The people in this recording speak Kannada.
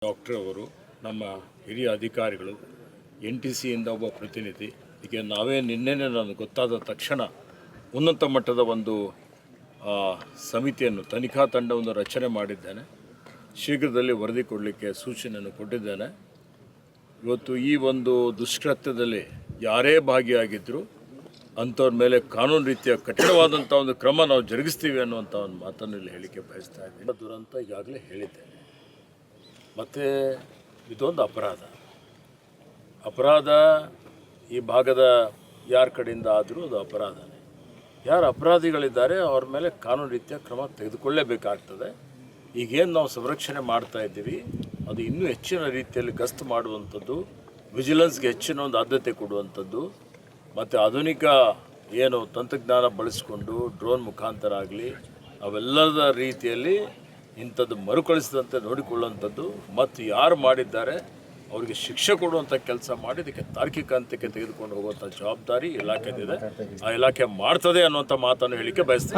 ಡಾಕ್ಟರ್ ಅವರು, ನಮ್ಮ ಹಿರಿಯ ಅಧಿಕಾರಿಗಳು, NTCಯಿಂದ ಒಬ್ಬ ಪ್ರತಿನಿಧಿ, ಈಗ ನಾವೇ ನಿನ್ನೆನೇ ನನಗೆ ಗೊತ್ತಾದ ತಕ್ಷಣ ಉನ್ನತ ಮಟ್ಟದ ಒಂದು ಸಮಿತಿಯನ್ನು, ತನಿಖಾ ತಂಡವನ್ನು ರಚನೆ ಮಾಡಿದ್ದೇನೆ. ಶೀಘ್ರದಲ್ಲಿ ವರದಿ ಕೊಡಲಿಕ್ಕೆ ಸೂಚನೆಯನ್ನು ಕೊಟ್ಟಿದ್ದೇನೆ. ಇವತ್ತು ಈ ಒಂದು ದುಷ್ಕೃತ್ಯದಲ್ಲಿ ಯಾರೇ ಭಾಗಿಯಾಗಿದ್ದರೂ ಅಂಥವ್ರ ಮೇಲೆ ಕಾನೂನು ರೀತಿಯ ಕಠಿಣವಾದಂಥ ಒಂದು ಕ್ರಮ ನಾವು ಜರುಗಿಸ್ತೀವಿ ಅನ್ನುವಂಥ ಒಂದು ಮಾತನ್ನು ಇಲ್ಲಿ ಹೇಳಿಕೆ ಬಯಸ್ತಾ ಇದ್ದೀನಿ. ದುರಂತ ಈಗಾಗಲೇ ಹೇಳಿದ್ದೇನೆ. ಮತ್ತು ಇದೊಂದು ಅಪರಾಧ ಈ ಭಾಗದ ಯಾರ ಕಡೆಯಿಂದ ಆದರೂ ಅದು ಅಪರಾಧನೇ. ಯಾರು ಅಪರಾಧಿಗಳಿದ್ದಾರೆ ಅವ್ರ ಮೇಲೆ ಕಾನೂನು ರೀತಿಯ ಕ್ರಮ ತೆಗೆದುಕೊಳ್ಳಲೇಬೇಕಾಗ್ತದೆ. ಈಗೇನು ನಾವು ಸಂರಕ್ಷಣೆ ಮಾಡ್ತಾ ಇದ್ದೀವಿ ಅದು ಇನ್ನೂ ಹೆಚ್ಚಿನ ರೀತಿಯಲ್ಲಿ ಗಸ್ತು ಮಾಡುವಂಥದ್ದು, ವಿಜಿಲೆನ್ಸ್ಗೆ ಹೆಚ್ಚಿನ ಒಂದು ಆದ್ಯತೆ ಕೊಡುವಂಥದ್ದು, ಮತ್ತು ಆಧುನಿಕ ಏನು ತಂತ್ರಜ್ಞಾನ ಬಳಸಿಕೊಂಡು ಡ್ರೋನ್ ಮುಖಾಂತರ ಆಗಲಿ ಅವೆಲ್ಲದ ರೀತಿಯಲ್ಲಿ ಇಂಥದ್ದು ಮರುಕಳಿಸಿದಂತೆ ನೋಡಿಕೊಳ್ಳುವಂಥದ್ದು, ಮತ್ತು ಯಾರು ಮಾಡಿದ್ದಾರೆ ಅವರಿಗೆ ಶಿಕ್ಷೆ ಕೊಡುವಂಥ ಕೆಲಸ ಮಾಡಿ ಇದಕ್ಕೆ ತಾರ್ಕಿಕ ಹಂತಕ್ಕೆ ತೆಗೆದುಕೊಂಡು ಹೋಗುವಂಥ ಜವಾಬ್ದಾರಿ ಇಲಾಖೆದಿದೆ. ಆ ಇಲಾಖೆ ಮಾಡ್ತದೆ ಅನ್ನುವಂಥ ಮಾತನ್ನು ಹೇಳಿಕೆ ಬಯಸ್ತೀನಿ.